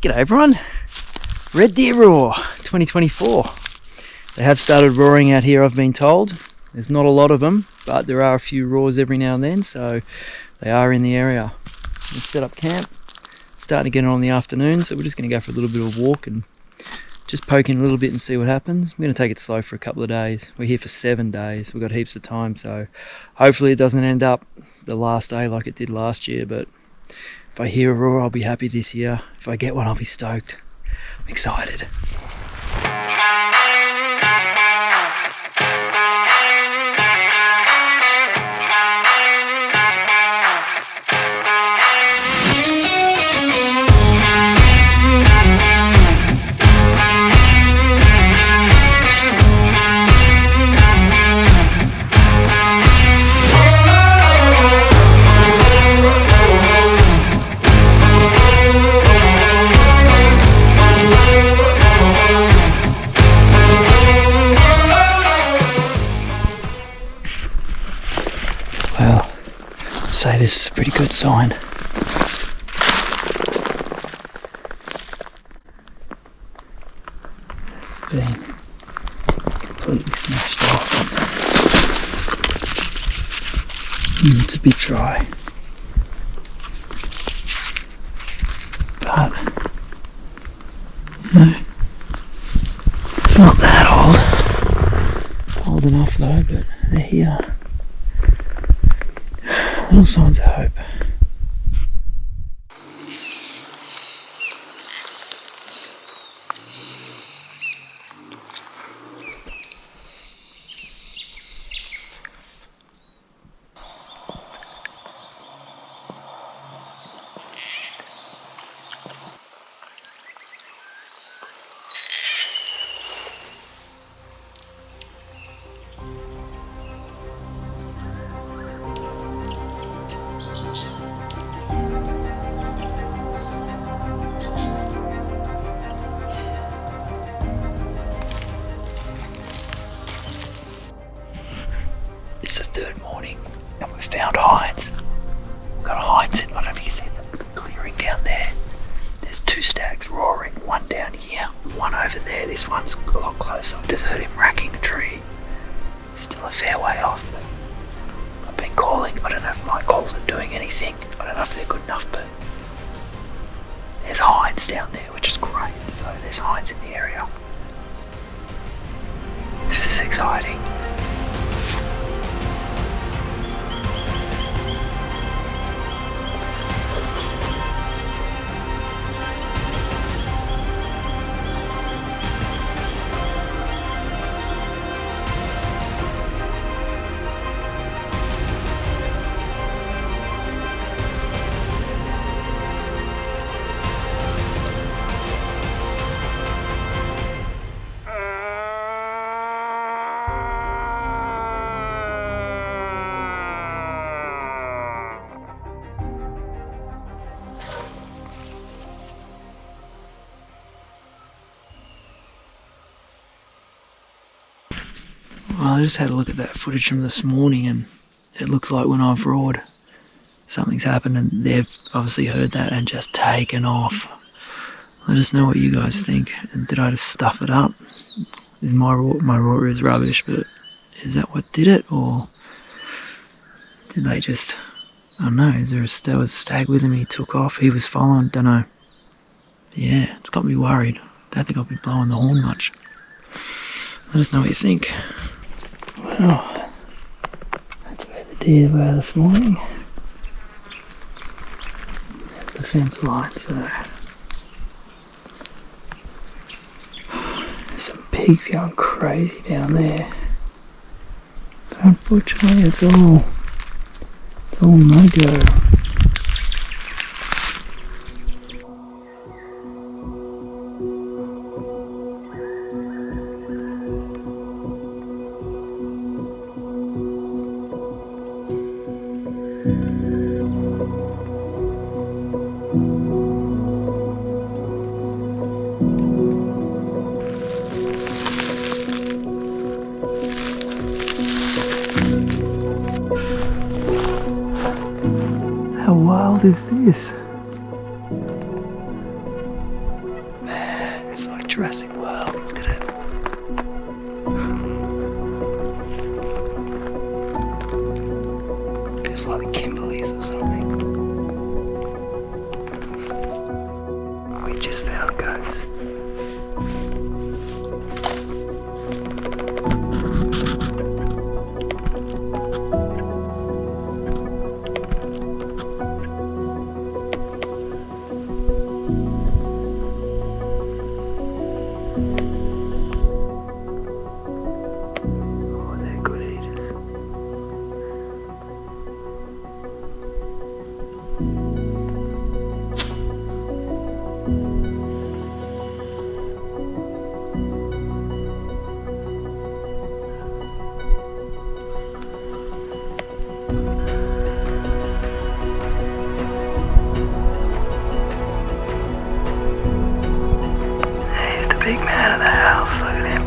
G'day everyone, Red Deer Roar 2024. They have started roaring out here, I've been told. There's not a lot of them, but there are a few roars every now and then, so they are in the area. We've set up camp, starting to get on in the afternoon, so we're just going to go for a little bit of a walk and just poke in a little bit and see what happens. We're going to take it slow for a couple of days. We're here for 7 days, we've got heaps of time, so hopefully it doesn't end up the last day like it did last year, but if I hear a roar, I'll be happy this year. If I get one, I'll be stoked. I'm excited. Well, I'd say this is a pretty good sign. It's been completely smashed off. It's a bit dry. But, it's not that old. Old enough though, but they're here. Little signs of hope. It's the third morning and we've found hinds. We've got a hinds in, I don't know if you can see the clearing down there. There's 2 stags roaring, one down here, one over there. This one's a lot closer. I just heard him racking a tree. Still a fair way off, but I've been calling. I don't know if my calls are doing anything. I don't know if they're good enough, but there's hinds down there, which is great. So there's hinds in the area. This is exciting. Well, I just had a look at that footage from this morning and it looks like when I've roared, something's happened and they've obviously heard that and just taken off. Let us know what you guys think. And did I just stuff it up? Is my roar is rubbish, but is that what did it? Or did they just, I don't know, there was a stag with him and he took off, he was following, don't know. Yeah, it's got me worried. Don't think I'll be blowing the horn much. Let us know what you think. Well, that's where the deer were this morning. There's the fence line, so there's some pigs going crazy down there. But unfortunately it's all no-go. How wild is this? Jurassic World. Look at it. Feels like the Kimberleys or something. We just found goats. Big man of the house, look at him.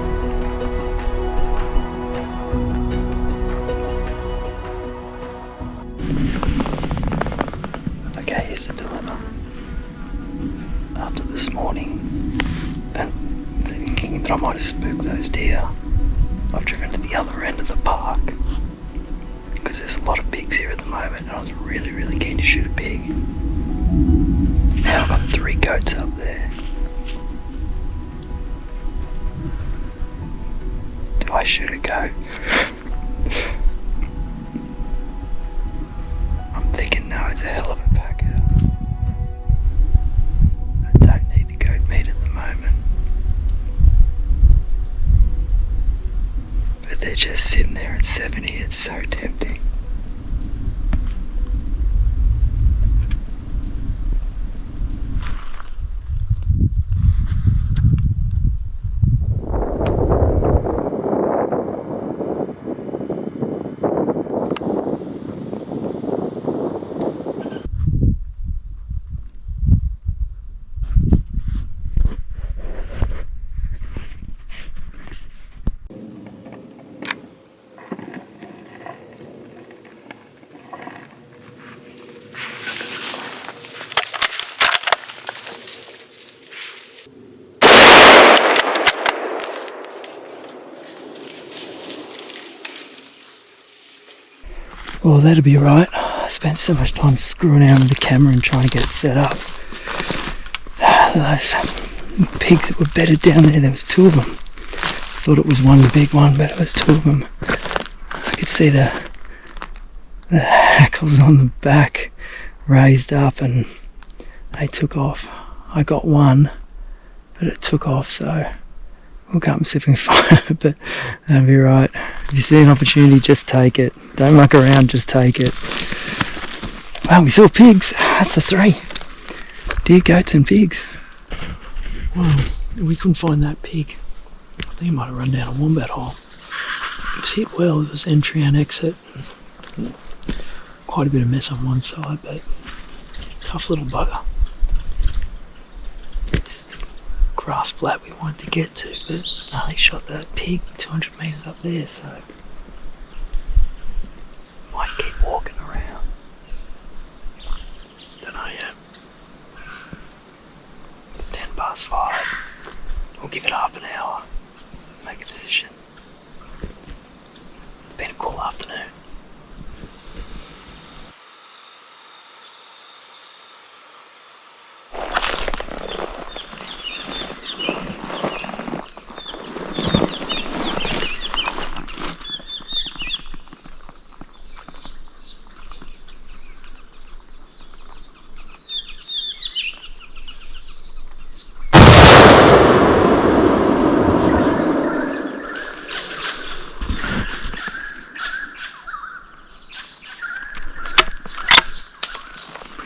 Okay, here's the dilemma. After this morning, and thinking that I might have spooked those deer, I've driven to the other end of the park, because there's a lot of pigs here at the moment, and I was really, really keen to shoot a pig. Now I've got 3 goats up there. I should a goat? I'm thinking no, it's a hell of a pack house. I don't need the goat meat at the moment. But they're just sitting there at 70, it's so tempting. Well, that'll be right. I spent so much time screwing around with the camera and trying to get it set up. Those pigs that were bedded down there was 2 of them. I thought it was one big one, but it was 2 of them. I could see the hackles on the back raised up and they took off. I got one, but it took off, so we'll go up and see if we can find it, but that'll be right. If you see an opportunity, just take it. Don't muck around, just take it. Wow, we saw pigs. That's the 3. Deer, goats and pigs. Wow, we couldn't find that pig. I think it might have run down a wombat hole. It was hit well, it was entry and exit. Quite a bit of mess on one side, but tough little bugger. Grass flat we wanted to get to, but they shot that pig 200 metres up there, so might keep walking around. Don't know yet. It's 5:10. We'll give it half an hour, make a decision. It's been a cool afternoon.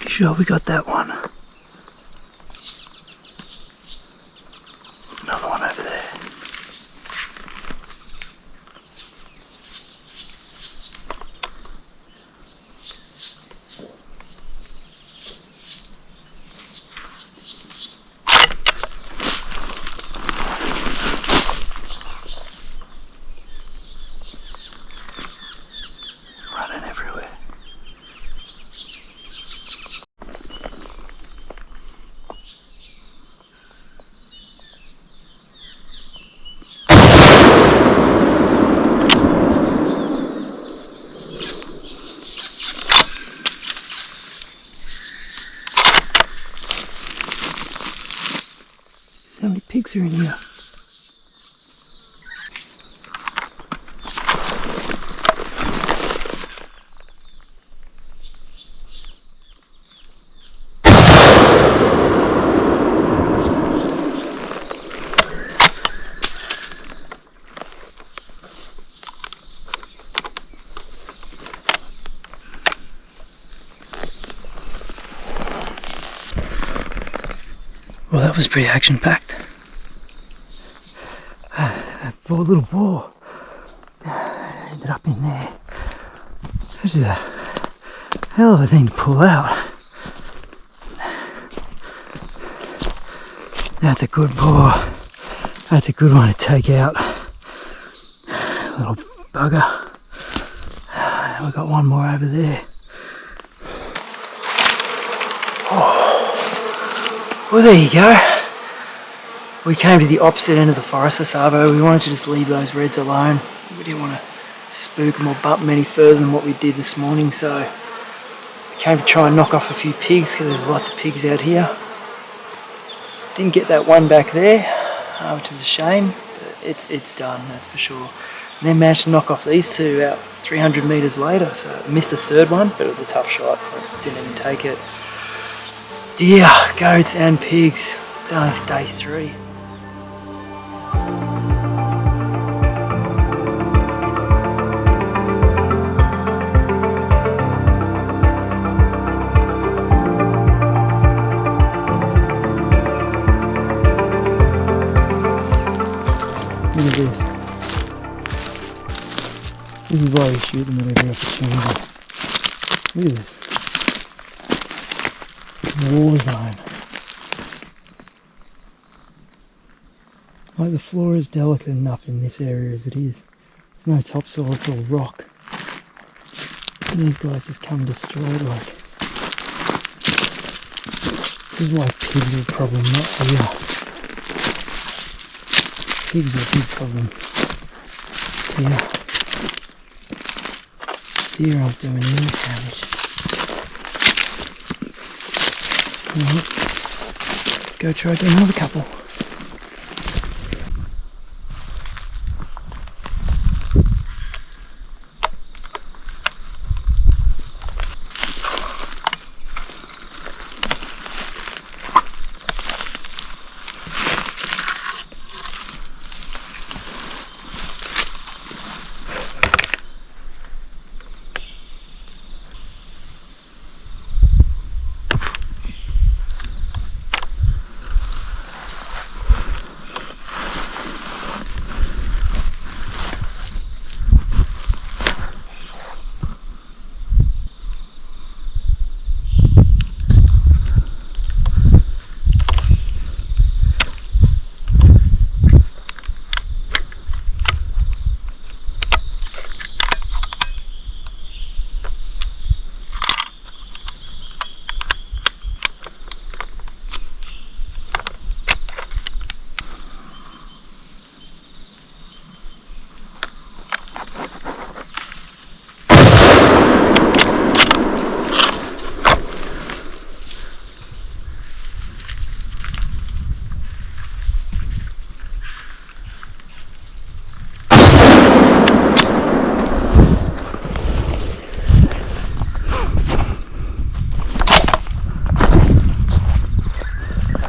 Sure, we got that one. Another one over there. Running everywhere. How many pigs are in here? Well, that was pretty action-packed. That poor little boar ended up in there. This is a hell of a thing to pull out. That's a good boar. That's a good one to take out. Little bugger. We've got one more over there. Well, there you go. We came to the opposite end of the forest, the Savo. We wanted to just leave those reds alone. We didn't want to spook them or bump them any further than what we did this morning, so we came to try and knock off a few pigs because there's lots of pigs out here. Didn't get that one back there, which is a shame, but it's done, that's for sure. And then managed to knock off these two about 300 metres later, so I missed a third one, but it was a tough shot. I didn't even take it. Deer, goats and pigs. It's only day 3. Look at this. This is why we shoot them at every opportunity. Look at this. War zone. Like, the floor is delicate enough in this area as it is. There's no topsoil, it's all rock. And these guys just come and destroy it. Like, this is why pigs are a problem, not deer. Pigs are a big problem. Deer aren't doing any damage. Let's go try to get another couple.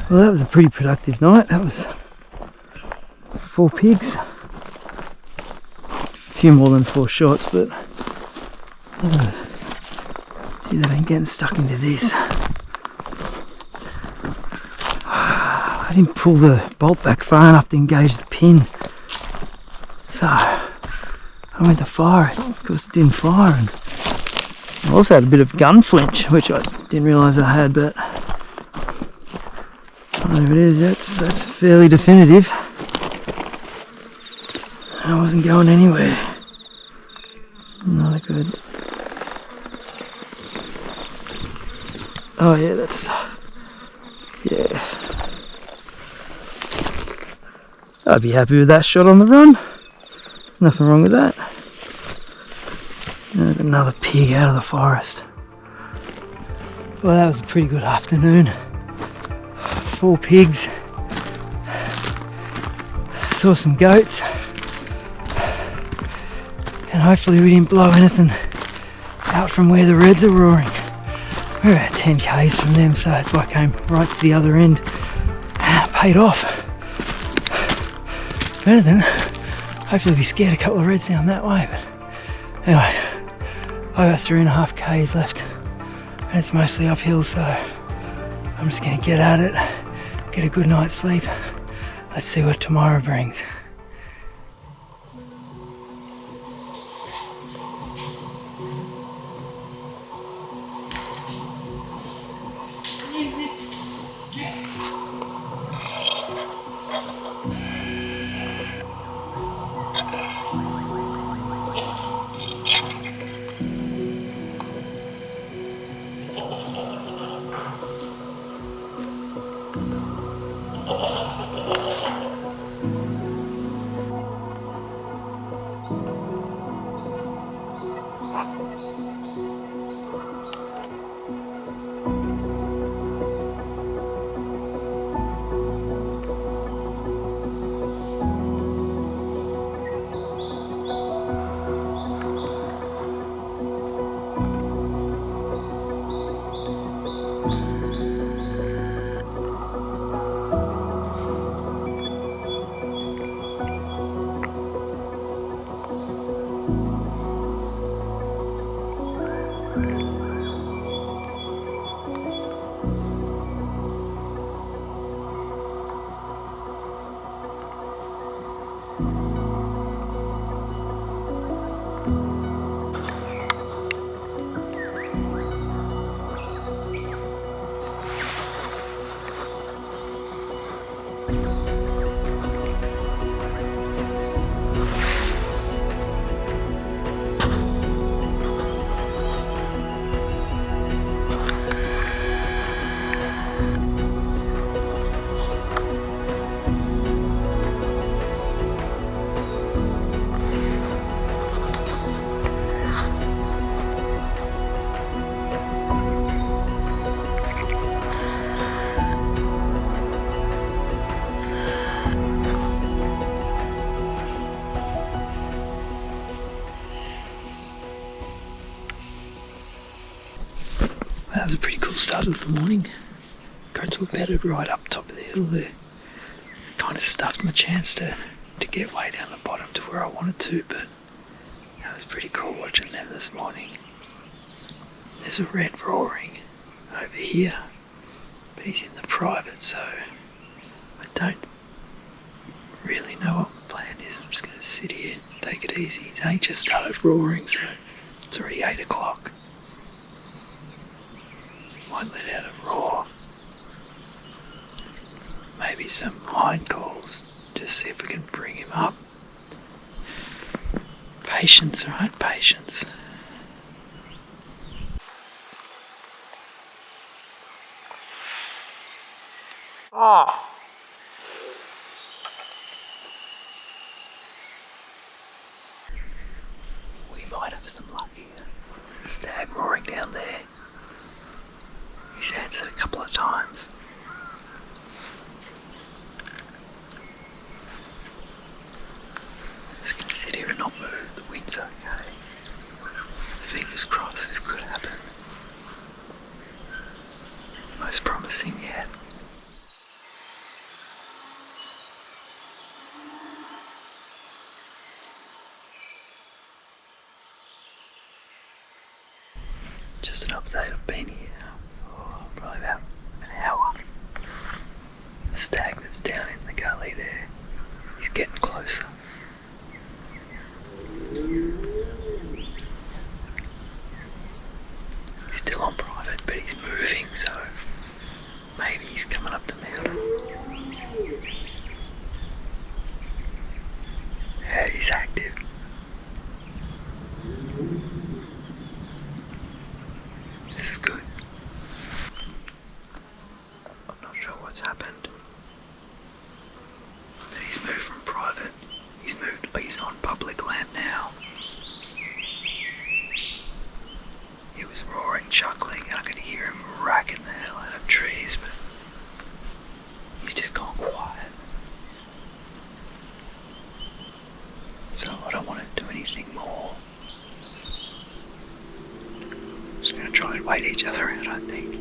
Well, that was a pretty productive night. That was 4 pigs. A few more than 4 shots, but see, they've been getting stuck into this. I didn't pull the bolt back far enough to engage the pin, so I went to fire it. Of course, it didn't fire, and I also had a bit of gun flinch, which I didn't realise I had, but there it is. That's fairly definitive. I wasn't going anywhere. Another good. Oh yeah, yeah. I'd be happy with that shot on the run. There's nothing wrong with that. And another pig out of the forest. Well, that was a pretty good afternoon. 4 pigs, saw some goats, and hopefully we didn't blow anything out from where the reds are roaring. We're about 10 k's from them, so that's why I came right to the other end. Paid off. Better than hopefully be scared a couple of reds down that way. But anyway, I got 3.5 k's left, and it's mostly uphill, so I'm just gonna get at it, get a good night's sleep. Let's see what tomorrow brings. That was a pretty cool start of the morning. Goats were bedded right up top of the hill there. Kind of stuffed my chance to get way down the bottom to where I wanted to, but that was pretty cool watching them this morning. There's a red roaring over here, but he's in the private, so I don't really know what my plan is. I'm just going to sit here, take it easy. He's only just started roaring, so it's already 8 o'clock. Might let out a roar. Maybe some hind calls. Just see if we can bring him up. Patience, right? Patience. We might have some luck here. Stag roaring down there. He's answered a couple of times. Just gonna sit here and not move. The wind's okay. Fingers crossed this could happen. Most promising yet. Just an update. I've been here probably about an hour. The stag that's down in the gully there, he's getting closer. He's still on private, but he's moving, so maybe he's coming up the mountain. Yeah, he's active. This is good. I'm not sure what's happened. But he's moved from private. He's on public land now. He was roaring, chuckling, and I could hear him racking the hell out of trees, but he's just gone quiet. wait each other out, I think.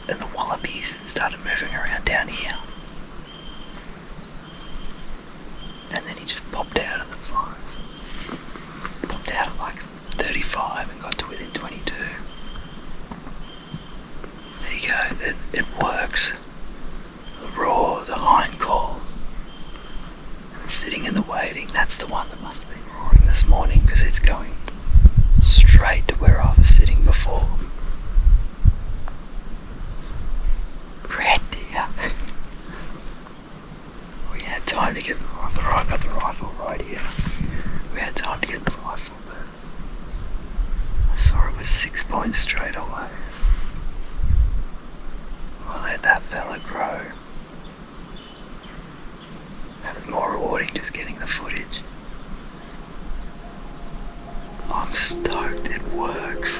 And the wallabies started moving around down here. And then he just popped out of the forest. Popped out at like 35 and got to within 22. There you go, it works. The roar, the hind call. And sitting in the waiting, that's the one that must have been roaring this morning because it's going straight to where I was sitting before. Red deer. We had time to get the rifle. I got the rifle right here. We had time to get the rifle, but points straight away. I'll let that fella grow. It was more rewarding just getting the footage. I'm stoked it works.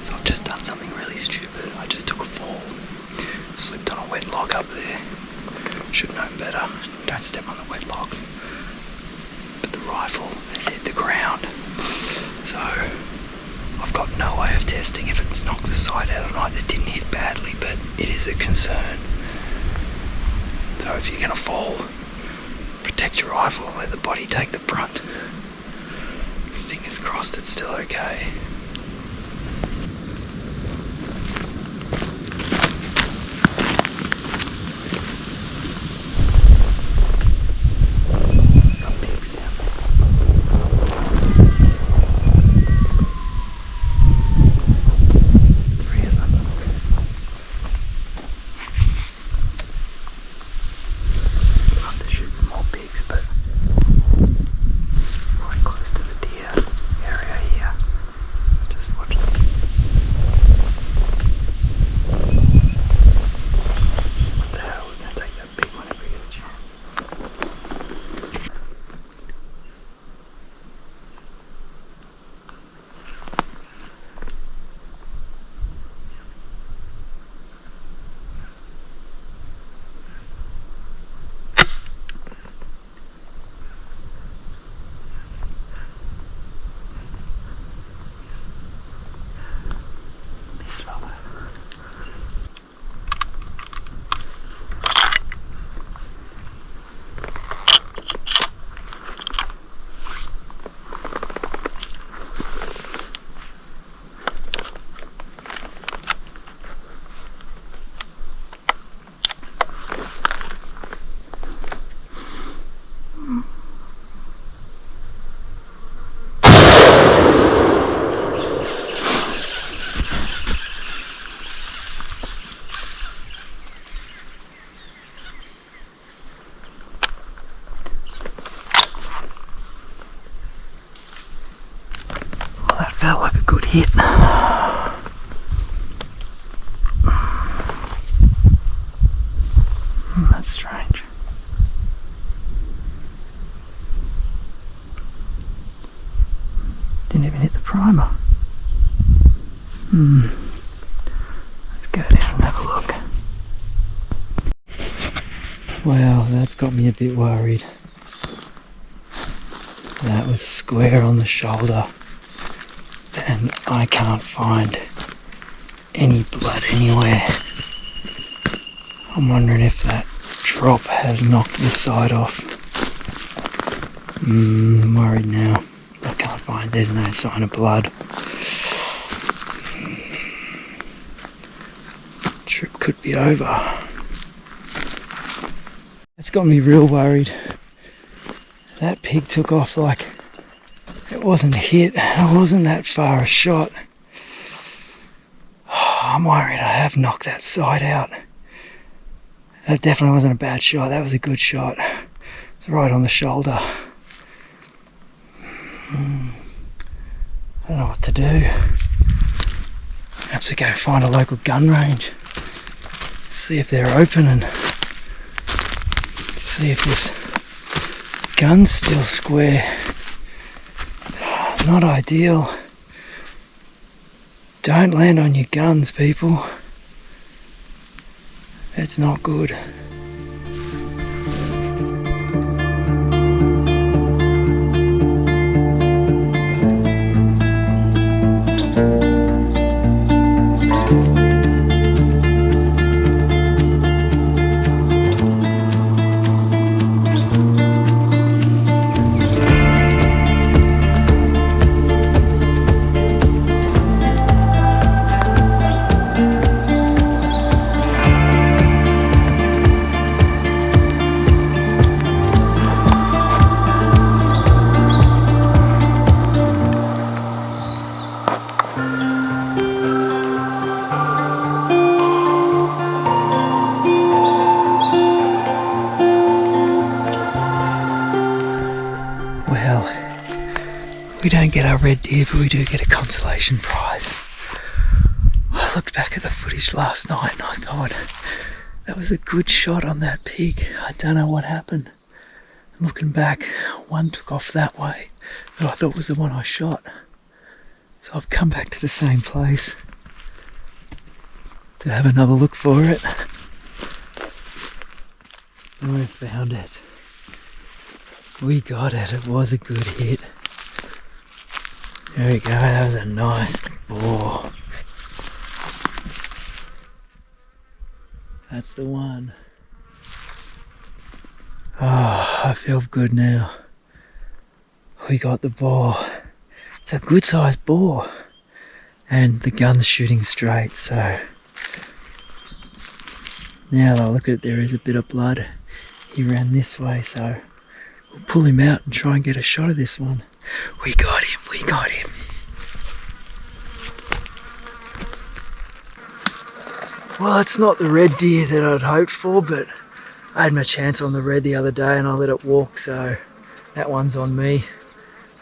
So I've just done something really stupid. I just took a fall. Slipped on a wet log up there. Should have known better. Don't step on the wet logs. But the rifle has hit the ground. So I've got no way of testing if it's knocked the side out or not. It didn't hit badly, but it is a concern. So if you're going to fall, protect your rifle and let the body take the brunt. Fingers crossed it's still okay. Felt like a good hit. That's strange. Didn't even hit the primer. Let's go down and have a look. Wow, that's got me a bit worried. That was square on the shoulder. And I can't find any blood anywhere. I'm wondering if that drop has knocked the side off. I'm worried now. I can't find, there's no sign of blood. Trip could be over. It's got me real worried. That pig took off like it wasn't hit, it wasn't that far a shot. I'm worried I have knocked that side out. That definitely wasn't a bad shot, that was a good shot. It's right on the shoulder. I don't know what to do. I have to go find a local gun range. See if they're open and see if this gun's still square. Not ideal. Don't land on your guns, people. It's not good. get our red deer, but we do get a consolation prize. I looked back at the footage last night and I thought that was a good shot on that pig. I don't know what happened. Looking back, one took off that way that I thought was the one I shot. So I've come back to the same place to have another look for it. And we found it. We got it. It was a good hit. There we go. That was a nice boar. That's the one. Oh, I feel good now. We got the boar. It's a good sized boar. And the gun's shooting straight, so now that I look at it, there is a bit of blood. He ran this way, so we'll pull him out and try and get a shot of this one. We got him, we got him. Well, it's not the red deer that I'd hoped for, but I had my chance on the red the other day and I let it walk, so that one's on me.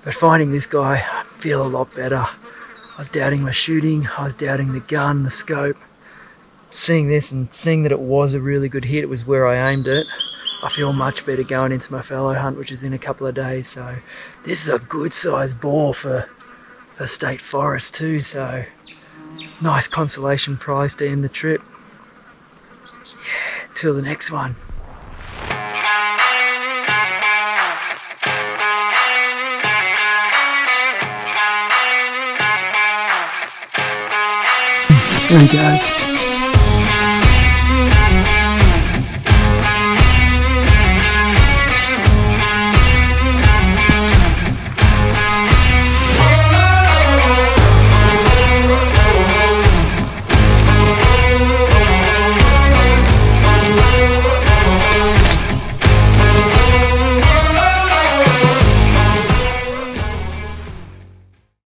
But finding this guy, I feel a lot better. I was doubting my shooting, I was doubting the gun, the scope. Seeing this and seeing that it was a really good hit, it was where I aimed it, I feel much better going into my fallow hunt, which is in a couple of days. So this is a good sized boar for state forest too, so nice consolation prize to end the trip. Yeah, till the next one. There he goes.